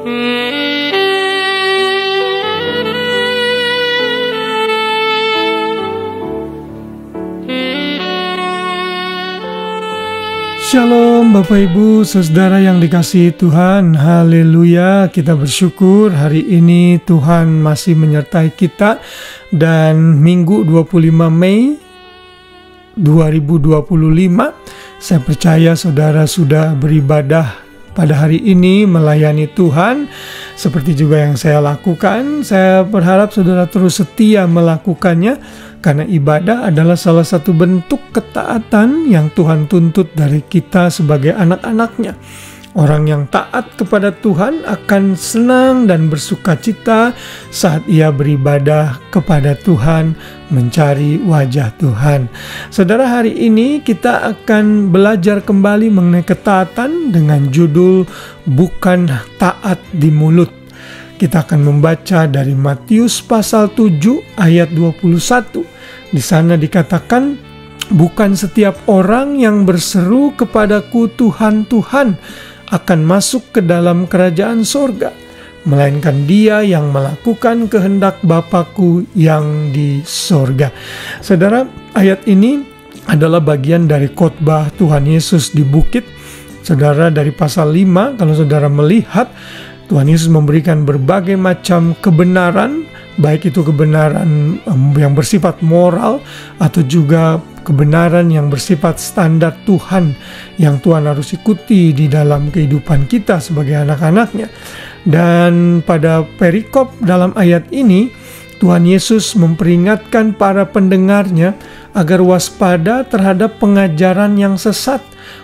Shalom Bapak Ibu Saudara yang dikasihi Tuhan, haleluya. Kita bersyukur hari ini Tuhan masih menyertai kita. Dan Minggu 25 Mei 2025, saya percaya saudara sudah beribadah pada hari ini, melayani Tuhan seperti juga yang saya lakukan. Saya berharap saudara terus setia melakukannya, karena ibadah adalah salah satu bentuk ketaatan yang Tuhan tuntut dari kita sebagai anak-anaknya. Orang yang taat kepada Tuhan akan senang dan bersuka cita saat ia beribadah kepada Tuhan, mencari wajah Tuhan. Saudara, hari ini kita akan belajar kembali mengenai ketaatan dengan judul Bukan Taat di Mulut. Kita akan membaca dari Matius pasal 7 ayat 21. Di sana dikatakan, bukan setiap orang yang berseru kepadaku Tuhan, Tuhan akan masuk ke dalam kerajaan sorga, melainkan dia yang melakukan kehendak Bapa-Ku yang di sorga. Saudara, ayat ini adalah bagian dari khotbah Tuhan Yesus di bukit. Saudara, dari pasal 5, kalau saudara melihat, Tuhan Yesus memberikan berbagai macam kebenaran, baik itu kebenaran yang bersifat moral atau juga kebenaran yang bersifat standar Tuhan yang Tuhan harus ikuti di dalam kehidupan kita sebagai anak-anaknya. Dan pada perikop dalam ayat ini, Tuhan Yesus memperingatkan para pendengarnya agar waspada terhadap pengajaran yang sesat,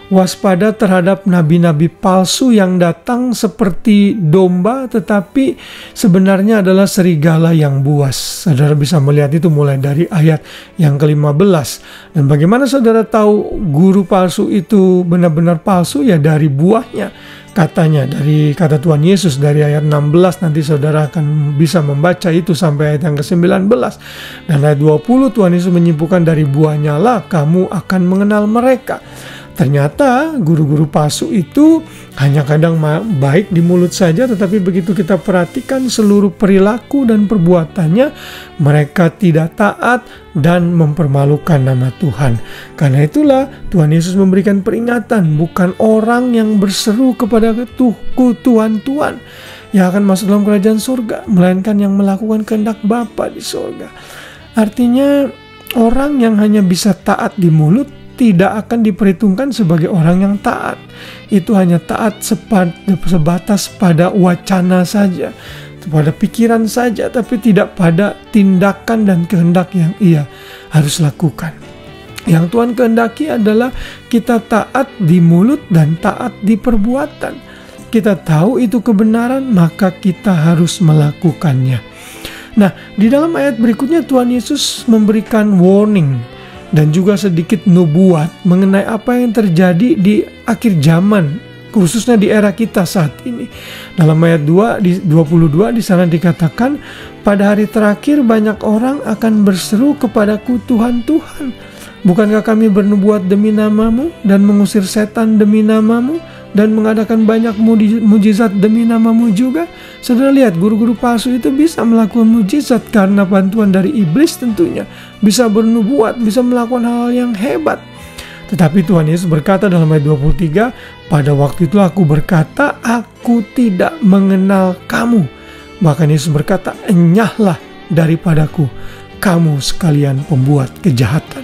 waspada terhadap nabi-nabi palsu yang datang seperti domba tetapi sebenarnya adalah serigala yang buas. Saudara bisa melihat itu mulai dari ayat yang ke-15. Dan bagaimana saudara tahu guru palsu itu benar-benar palsu? Ya dari buahnya. Katanya dari kata Tuhan Yesus dari ayat 16, nanti saudara akan bisa membaca itu sampai ayat yang ke-19. Dan ayat 20 Tuhan Yesus menyimpulkan, dari buahnya lah kamu akan mengenal mereka. Ternyata guru-guru palsu itu hanya kadang baik di mulut saja, tetapi begitu kita perhatikan seluruh perilaku dan perbuatannya, mereka tidak taat dan mempermalukan nama Tuhan. Karena itulah Tuhan Yesus memberikan peringatan, bukan orang yang berseru kepada Tuhan, Tuhan yang akan masuk dalam kerajaan surga, melainkan yang melakukan kehendak Bapa di surga. Artinya orang yang hanya bisa taat di mulut tidak akan diperhitungkan sebagai orang yang taat. Itu hanya taat sebatas pada wacana saja, pada pikiran saja, tapi tidak pada tindakan dan kehendak yang ia harus lakukan. Yang Tuhan kehendaki adalah kita taat di mulut dan taat di perbuatan. Kita tahu itu kebenaran, maka kita harus melakukannya. Nah, di dalam ayat berikutnya Tuhan Yesus memberikan warning dan juga sedikit nubuat mengenai apa yang terjadi di akhir zaman, khususnya di era kita saat ini. Dalam ayat 22 di sana dikatakan, pada hari terakhir banyak orang akan berseru kepadaku, Tuhan, Tuhan, bukankah kami bernubuat demi namamu dan mengusir setan demi namamu dan mengadakan banyak mujizat demi namamu juga? Saudara lihat, guru-guru palsu itu bisa melakukan mujizat karena bantuan dari iblis tentunya. Bisa bernubuat, bisa melakukan hal-hal yang hebat. Tetapi Tuhan Yesus berkata dalam ayat 23, pada waktu itu aku berkata, aku tidak mengenal kamu. Bahkan Yesus berkata, enyahlah daripadaku, kamu sekalian pembuat kejahatan.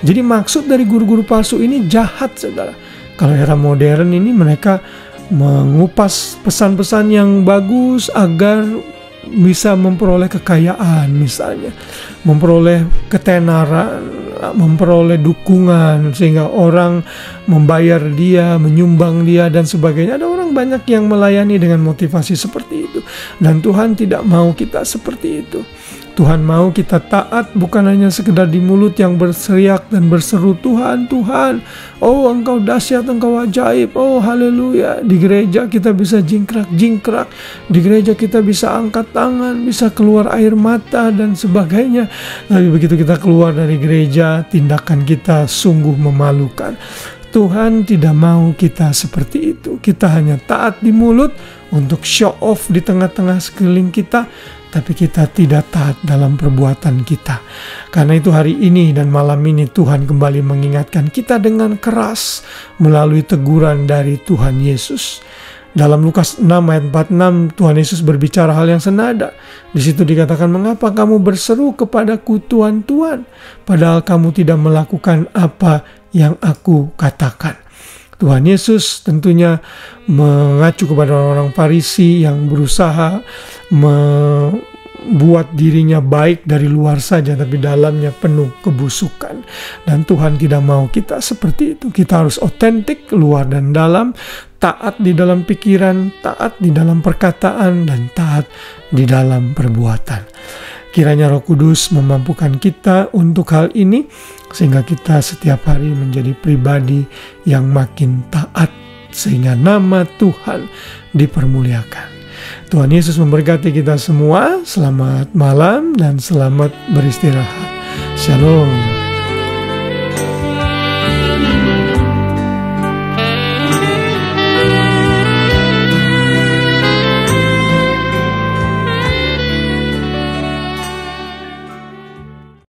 Jadi maksud dari guru-guru palsu ini jahat, saudara. Kalau era modern ini mereka mengupas pesan-pesan yang bagus agar bisa memperoleh kekayaan, misalnya memperoleh ketenaran, memperoleh dukungan sehingga orang membayar dia, menyumbang dia dan sebagainya. Ada orang banyak yang melayani dengan motivasi seperti itu, dan Tuhan tidak mau kita seperti itu. Tuhan mau kita taat, bukan hanya sekedar di mulut yang berseriak dan berseru, Tuhan, Tuhan, oh Engkau dahsyat, Engkau ajaib, oh haleluya. Di gereja kita bisa jingkrak-jingkrak, di gereja kita bisa angkat tangan, bisa keluar air mata dan sebagainya. Tapi begitu kita keluar dari gereja, tindakan kita sungguh memalukan. Tuhan tidak mau kita seperti itu. Kita hanya taat di mulut untuk show off di tengah-tengah sekeliling kita, tapi kita tidak taat dalam perbuatan kita. Karena itu hari ini dan malam ini Tuhan kembali mengingatkan kita dengan keras melalui teguran dari Tuhan Yesus. Dalam Lukas 6 ayat 46 Tuhan Yesus berbicara hal yang senada. Di situ dikatakan, mengapa kamu berseru kepadaku Tuhan, Tuhan, padahal kamu tidak melakukan apa yang aku katakan. Tuhan Yesus tentunya mengacu kepada orang-orang Farisi yang berusaha membuat dirinya baik dari luar saja, tapi dalamnya penuh kebusukan. Dan Tuhan tidak mau kita seperti itu. Kita harus otentik luar dan dalam, taat di dalam pikiran, taat di dalam perkataan, dan taat di dalam perbuatan. Kiranya Roh Kudus memampukan kita untuk hal ini, sehingga kita setiap hari menjadi pribadi yang makin taat, sehingga nama Tuhan dipermuliakan. Tuhan Yesus memberkati kita semua. Selamat malam dan selamat beristirahat. Shalom.